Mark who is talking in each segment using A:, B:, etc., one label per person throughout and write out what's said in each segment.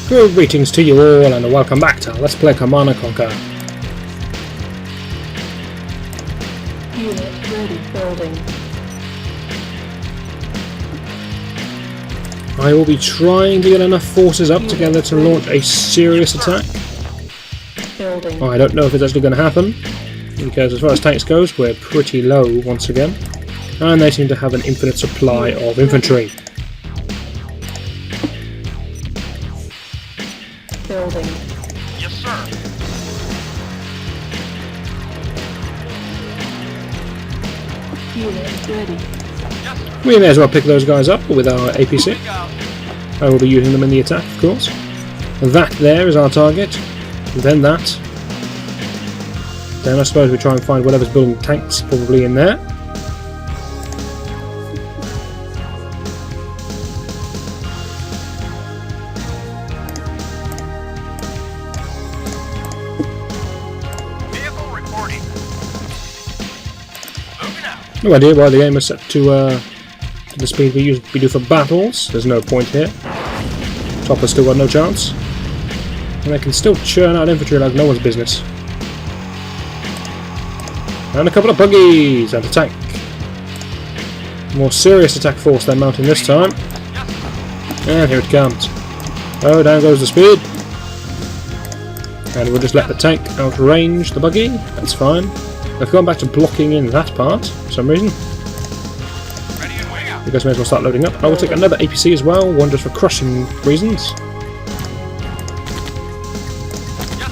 A: Greetings to you all and welcome back to Let's Play Command & Conquer.
B: Unit ready building.
A: I will be trying to get enough forces up together to launch a serious attack.
B: Building.
A: I don't know if it's actually going to happen, because as far as tanks goes, we're pretty low once again. And they seem to have an infinite supply of infantry.
B: Building.
C: Yes, sir.
B: Unit ready.
C: Yes, sir.
A: We may as well pick those guys up with our APC.
C: Moving out.
A: I will be using them in the attack, of course. That there is our target. Then that. Then I suppose we try and find whatever's building tanks, probably in there.
C: Vehicle reporting. Moving out.
A: No idea why the game is set to the speed we do for battles. There's no point here. Chopper's still got no chance. And they can still churn out infantry like no one's business. And a couple of buggies and a tank. More serious attack force they're mounting this time. And here it comes. Oh, down goes the speed. And we'll just let the tank outrange the buggy. That's fine. They've gone back to blocking in that part for some reason.
C: Ready and wing out.
A: You guys may as well start loading up. I will take another APC as well, one just for crushing reasons.
C: Yes,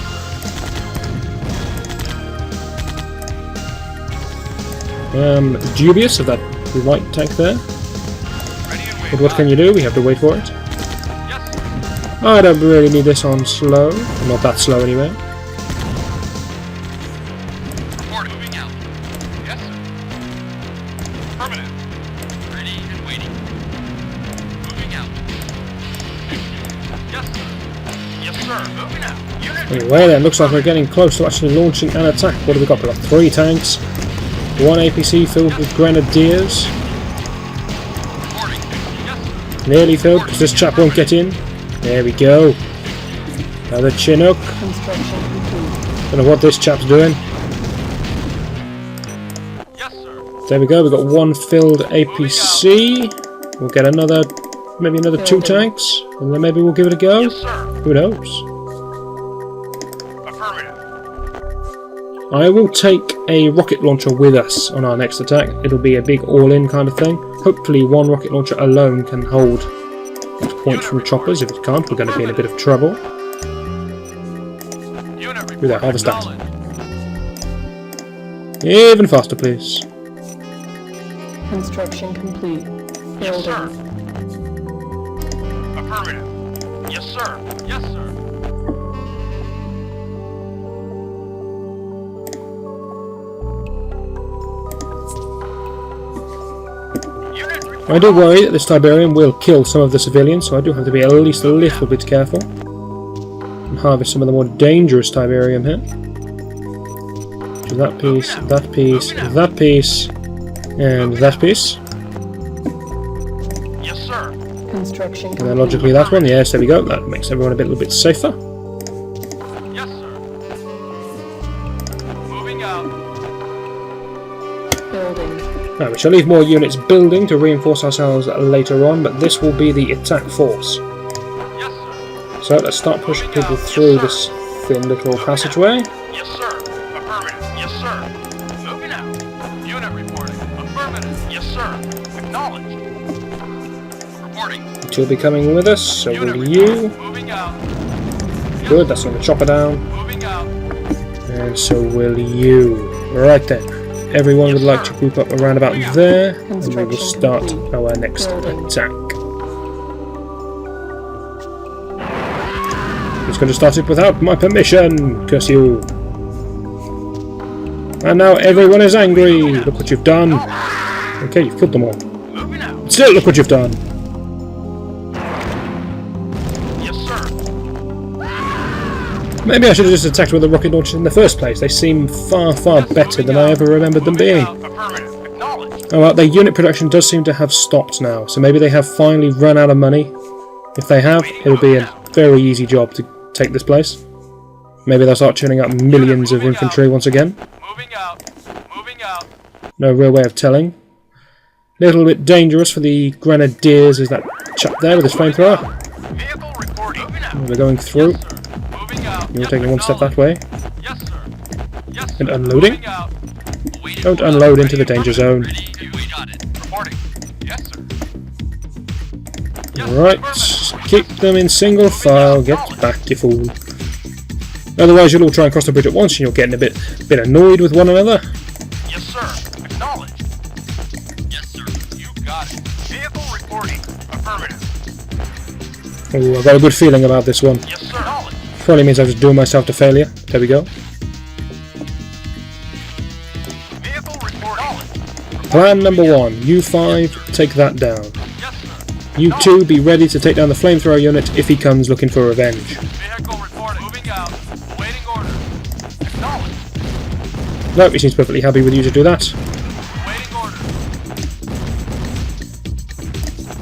C: sir.
A: Dubious of that light tank there.
C: Ready and wing
A: But what can you do? We have to wait for it.
C: Yes, sir.
A: I don't really need this on slow. Not that slow anyway.
C: Report moving out. Yes, sir. Affirmative. Ready and waiting. Moving out. Yes, sir. Yes, sir. Moving out. Unit
A: Anyway then, looks like we're getting close to actually launching an attack. What have we got? We've got 3 tanks, 1 APC filled with grenadiers.
C: reporting. Yes, sir.
A: Nearly filled because this chap won't get in. There we go. Another Chinook.
B: Construction complete.
A: Don't know what this chap's doing.
C: Yes, sir.
A: There we go, we've got 1 filled APC. We'll get another, maybe another 2 tanks, and then maybe we'll give it a go.
C: Yes, sir.
A: Who knows?
C: Affirmative.
A: I will take a rocket launcher with us on our next attack. It'll be a big all-in kind of thing. Hopefully 1 rocket launcher alone can hold points from choppers. If it can't, we're going to be in a bit of trouble.
C: Unit
A: Do that,
C: report.
A: harvest that.
C: Acknowledged.
A: Even faster, please.
B: Construction complete.
C: Yes, sir.
B: Building.
C: Affirmative. Yes, sir. Yes, sir. Unit report.
A: I do worry that this Tiberium will kill some of the civilians, so I do have to be at least a little bit careful. And harvest some of the more dangerous Tiberium here. So that piece, that piece, that piece, and that piece.
C: Yes, sir.
B: Construction
A: And then
B: complete.
A: logically that one, yes, there we go. That makes everyone a little bit safer.
C: Yes, sir. Moving out.
B: Building.
A: Now, we shall leave more units building to reinforce ourselves later on, but this will be the attack force.
C: Yes, sir.
A: So let's start pushing people through this thin little passageway.
C: Yes, sir. Affirmative. Yes, sir. Moving out. Unit reporting. Affirmative. Yes, sir. Acknowledged. Reporting.
A: You'll be coming with us, so
C: Unit
A: will
C: reporting.
A: you.
C: Moving out.
A: Good, that's on the chopper down.
C: Moving out.
A: And so will you. Right then. Everyone would like to group up around about there, and we will start our next attack. Who's going to start it without my permission? Curse you. And now everyone is angry. Look what you've done. Okay, you've killed them all.
C: Moving out.
A: Still, look what you've done.
C: Yes, sir.
A: Maybe I should have just attacked with the rocket launchers in the first place. They seem far, far better than I ever remembered them being.
C: Affirmative. Acknowledged.
A: Oh well, their unit production does seem to have stopped now, so maybe they have finally run out of money. If they have, it'll be a very easy job to take this place. Maybe they'll start churning out millions of infantry once again.
C: Moving out. Moving out.
A: No real way of telling. Little bit dangerous for the grenadiers is that chap there with his flamethrower.
C: Vehicle reporting. Moving out.
A: We're going through.
C: Yes, sir. Moving out.
A: You're taking one step that way.
C: Yes, sir. Yes, sir.
A: And unloading.
C: Moving out. Waiting
A: Don't
C: for
A: unload
C: that.
A: into the danger zone.
C: Ready. We got it. Reporting. Yes, sir. Yes,
A: Right,
C: affirmative.
A: keep them in single file. Get back, you fool. Otherwise, you'll all try and cross the bridge at once, and you're getting a bit annoyed with one another.
C: Yes, sir. Acknowledged. Yes, sir. You got it. Vehicle reporting. Affirmative.
A: Oh, I've got a good feeling about this one.
C: Yes, sir. Acknowledged.
A: Probably means I've just doomed myself to failure. There we go.
C: Vehicle reporting.
A: Plan number 1. U5, take that down.
C: Yes, sir.
A: U2, be ready to take down the flamethrower unit if he comes looking for revenge.
C: Vehicle reporting. Moving out. Waiting order. Acknowledged.
A: Nope, he seems perfectly happy with you to do that.
C: Waiting order.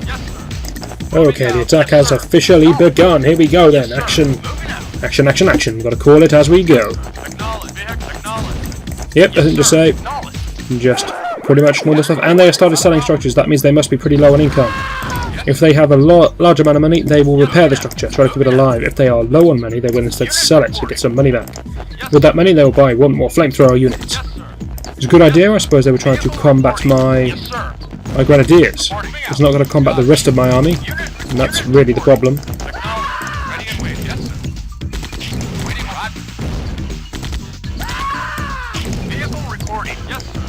C: Yes, sir.
A: Okay, the attack has officially begun. Here we go then. Action,
C: Moving out.
A: action, action, action. Gotta call it as we go.
C: Acknowledged. Vehicle acknowledged.
A: Yep, nothing to say.
C: Acknowledged.
A: Just pretty much normal stuff. And they have started selling structures. That means they must be pretty low on income. If they have a large amount of money, they will repair the structure, try to keep it alive. If they are low on money, they will instead sell it to get some money back. With that money, they will buy one more flamethrower unit.
C: Yes, sir.
A: It's a good idea. I suppose they were trying to combat my
C: Yes, sir.
A: grenadiers. It's not going to combat the rest of my army, and that's really the problem.
C: Acknowledged. Ready and wait. Yes, sir. Waiting. Roger. Vehicle reporting. Yes, sir.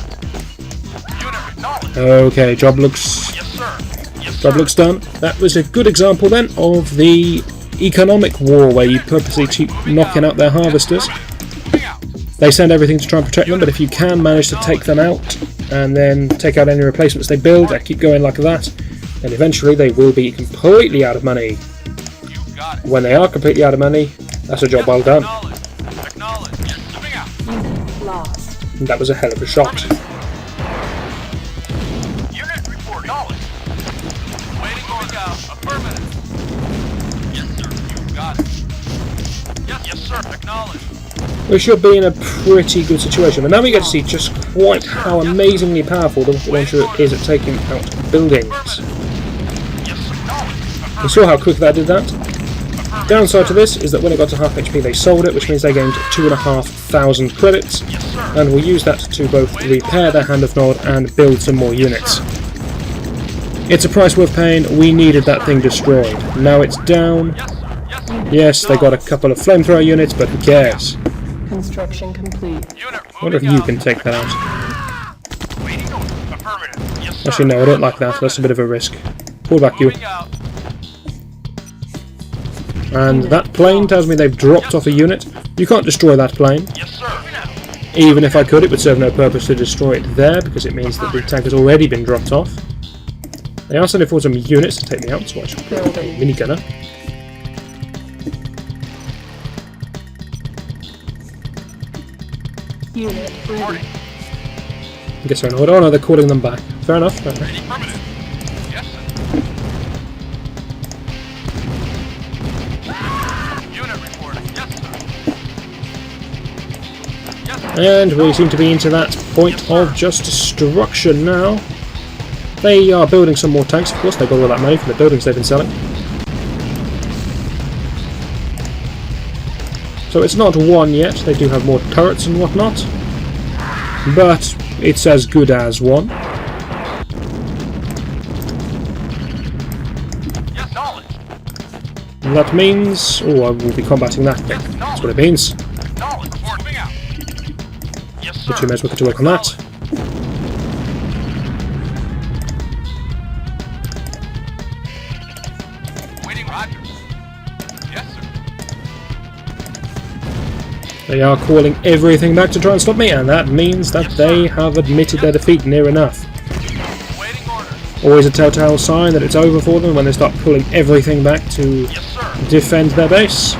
C: Unit acknowledged.
A: Okay, job looks
C: Yes, sir. Yes, sir.
A: job looks done. That was a good example then of the economic war where you purposely keep knocking out their harvesters.
C: Moving out.
A: They send everything to try and protect them, but if you can manage to take them out and then take out any replacements they build and keep going like that, then eventually they will be completely out of money.
C: You got it.
A: When they are completely out of money, that's a job well done.
C: Acknowledged. Acknowledged. Yes, moving out.
B: Unit lost.
A: And that was a hell of a shot.
C: Unit report. Acknowledged. Waiting. Moving out. Affirmative. Yes, sir. You got it. Yes, yes, sir. Acknowledged.
A: We should be in a pretty good situation. And now we get to see just quite how amazingly powerful the launcher is at taking out buildings.
C: Yes, acknowledged.
A: You saw how quick that did that? Downside to this is that when it got to half HP they sold it, which means they gained 2,500 credits,
C: Yes, sir.
A: and will use that to both repair their Hand of Nod and build some more units. It's a price worth paying. We needed that thing destroyed. Now it's down.
C: Yes, sir. Yes, sir.
A: Yes, they got a couple of flamethrower units, but who cares?
B: Construction complete.
C: Unit
A: I wonder if
C: moving
A: you
C: out.
A: can take that out.
C: Waiting order. Affirmative. Yes, sir.
A: Actually, no, I don't like that. That's a bit of a risk. Pull back, you.
C: Moving out.
A: And that plane tells me they've dropped off a unit. You can't destroy that plane.
C: Yes, sir. Moving out.
A: Even if I could, it would serve no purpose to destroy it there, because it means that the tank has already been dropped off. They are sending for some units to take me out, so I should put a
B: Building.
A: minigunner.
B: Unit ready.
A: I guess they're in order. Oh no, they're calling them back. Fair enough. Fair enough.
C: Ready. Affirmative. Yes, sir. Unit reporting. Yes, sir. Yes, sir.
A: And we seem to be into that point of just destruction now. They are building some more tanks, of course. They got all that money from the buildings they've been selling. So it's not one yet. They do have more turrets and whatnot. But it's as good as one.
C: Yes, knowledge.
A: And that means... oh, I will be combating that thing. That's what it means.
C: Knowledge. Report. Moving out. Yes, sir.
A: But you may as well get to work on that.
C: Waiting. Roger. Yes, sir.
A: They are calling everything back to try and stop me, and that means that they have admitted their defeat near enough.
C: Waiting order.
A: Always a telltale sign that it's over for them when they start pulling everything back to
C: Yes, sir.
A: defend their base.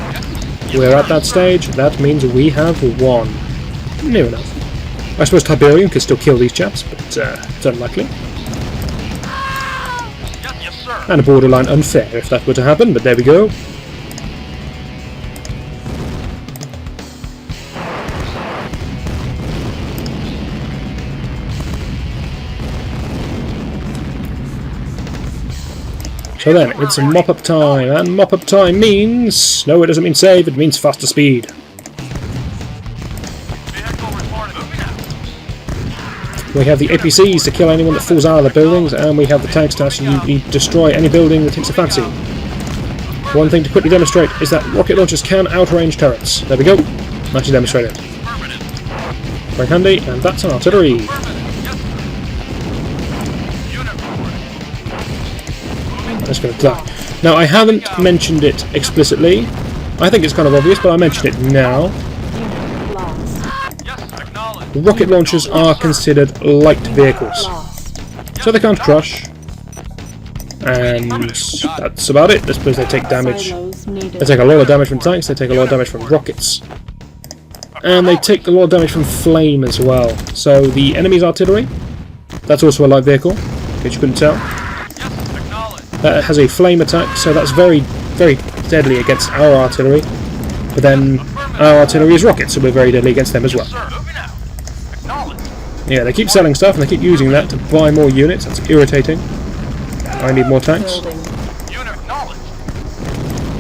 A: We're at that stage. That means we have won. Near enough. I suppose Tiberium can still kill these chaps, but it's unlikely.
C: Yes, yes, sir.
A: And borderline unfair if that were to happen, but there we go. So then, it's mop-up time, and mop-up time means... No, it doesn't mean save, it means faster speed.
C: Vehicle reported. Moving out.
A: We have the APCs to kill anyone that falls out of the buildings, and we have the tanks to actually destroy any building that takes a fancy. One thing to quickly demonstrate is that rocket launchers can outrange turrets. There we go. Nicely demonstrated.
C: Affirmative.
A: Very handy, and that's an artillery.
C: Unit reporting.
A: Let's go to that. Now, I haven't mentioned it explicitly. I think it's kind of obvious, but I mention it now.
B: Unit lost.
C: Yes, acknowledged.
A: Rocket launchers are considered light vehicles,
B: Lost.
A: so they can't crush. And that's about it. I suppose they take damage.
B: Silos needed.
A: They take a lot of damage from tanks, they take a lot of damage from rockets. And they take a lot of damage from flame as well. So the enemy's artillery, that's also a light vehicle, in case you couldn't tell.
C: Yes, acknowledged.
A: That has a flame attack, so that's very, very deadly against our artillery. But then our artillery is rockets, so we're very deadly against them as well.
C: Sir, moving out. Acknowledged.
A: Yeah, they keep selling stuff and they keep using that to buy more units. That's irritating. I need more tanks.
B: Building.
C: Unit acknowledged.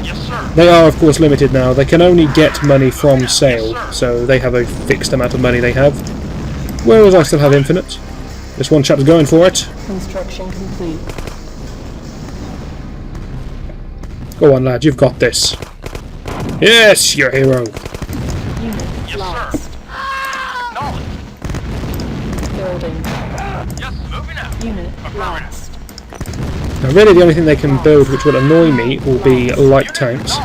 C: Yes, sir.
A: They are, of course, limited now. They can only get money from sale, so they have a fixed amount of money they have. Whereas I still have infinite. This one chap's going for it.
B: Construction complete.
A: Go on, lad, you've got this. Yes, you're a hero.
B: Unit
C: Yes,
B: lost.
C: sir. Acknowledged.
B: Building.
C: Yes, moving out.
B: Unit lost.
A: Now, really, the only thing they can build which will annoy me will be light tanks.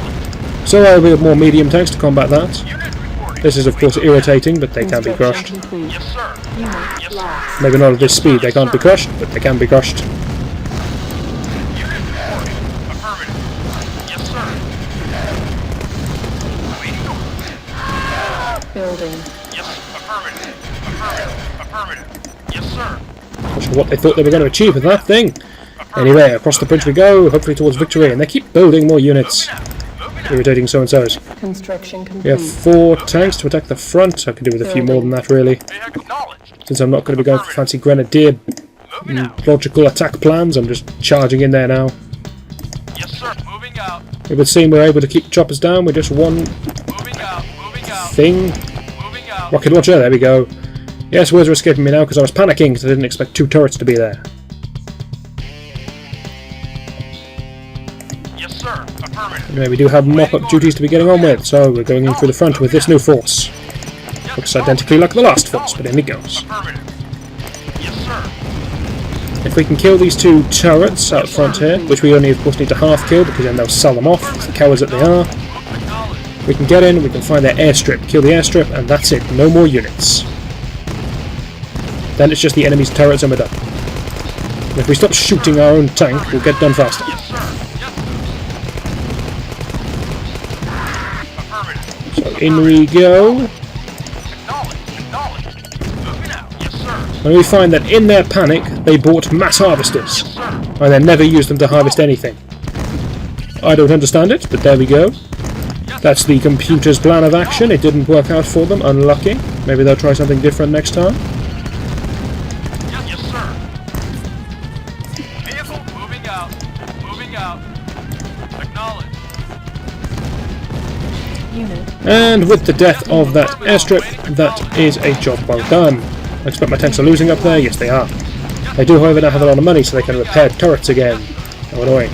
A: So I'll build more medium tanks to combat that.
C: Unit reporting.
A: This is, of course, irritating, but they can be crushed.
B: Construction complete.
C: Yes, sir.
B: Unit
C: Yes,
B: lost.
A: Maybe not at this speed, they can't be crushed, but they can be crushed.
C: Unit reporting. Affirmative. Yes, sir. Waiting orders.
B: Building.
C: Yes, affirmative. Affirmative. Affirmative. Yes, sir.
A: Not sure what they thought they were going to achieve with that thing. Anyway, across the bridge we go, hopefully towards victory, and they keep building more units. Irritating so-and-sos.
B: Construction complete.
A: We have 4 tanks to attack the front. I could do with a few more than that, really.
C: Vehicle acknowledged.
A: Since I'm not going to be going for fancy grenadier
C: Moving out.
A: logical attack plans, I'm just charging in there now.
C: Yes, sir. Moving out.
A: It would seem we're able to keep choppers down with just one
C: Moving out. Moving out.
A: thing.
C: Moving out.
A: Rocket launcher, there we go. Yes, words are escaping me now because I was panicking because I didn't expect 2 turrets to be there.
C: Yes, sir. Affirmative.
A: Anyway, we do have mop-up duties to be getting on with, so we're going in through the front with this new force.
C: Yes,
A: Looks identically like the last force, but in it goes.
C: Affirmative. Yes, sir.
A: If we can kill these 2 turrets out front here, which we only of course need to half kill because then they'll sell them off, as the cowards that they are,
C: Acknowledged.
A: we can get in, we can find their airstrip, kill the airstrip, and that's it, no more units. Then it's just the enemy's turrets and we're done. And if we stop shooting our own tank, we'll get done faster.
C: Yes, sir. Yes. Affirmative.
A: So in we go.
C: Acknowledged. Acknowledged. Moving out. Yes, sir.
A: And we find that in their panic, they bought mass harvesters.
C: Yes, sir.
A: And then never used them to harvest anything. I don't understand it, but there we go. That's the computer's plan of action. It didn't work out for them, unlucky. Maybe they'll try something different next time.
C: Yes, yes, sir. Vehicle moving out. Moving out. Acknowledged.
B: Unit.
A: And with the death of that airstrip, that is a job well done. I expect my tanks are losing up there. Yes, they are. They do, however, now have a lot of money, so they can repair turrets again. How annoying.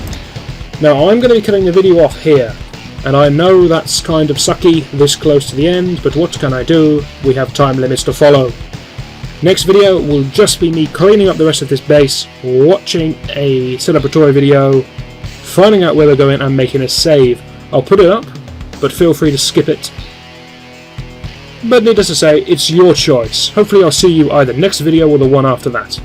A: Now, I'm going to be cutting the video off here. And I know that's kind of sucky this close to the end, but what can I do? We have time limits to follow. Next video will just be me cleaning up the rest of this base, watching a celebratory video, finding out where we're going and making a save. I'll put it up, but feel free to skip it. But needless to say, it's your choice. Hopefully I'll see you either next video or the one after that.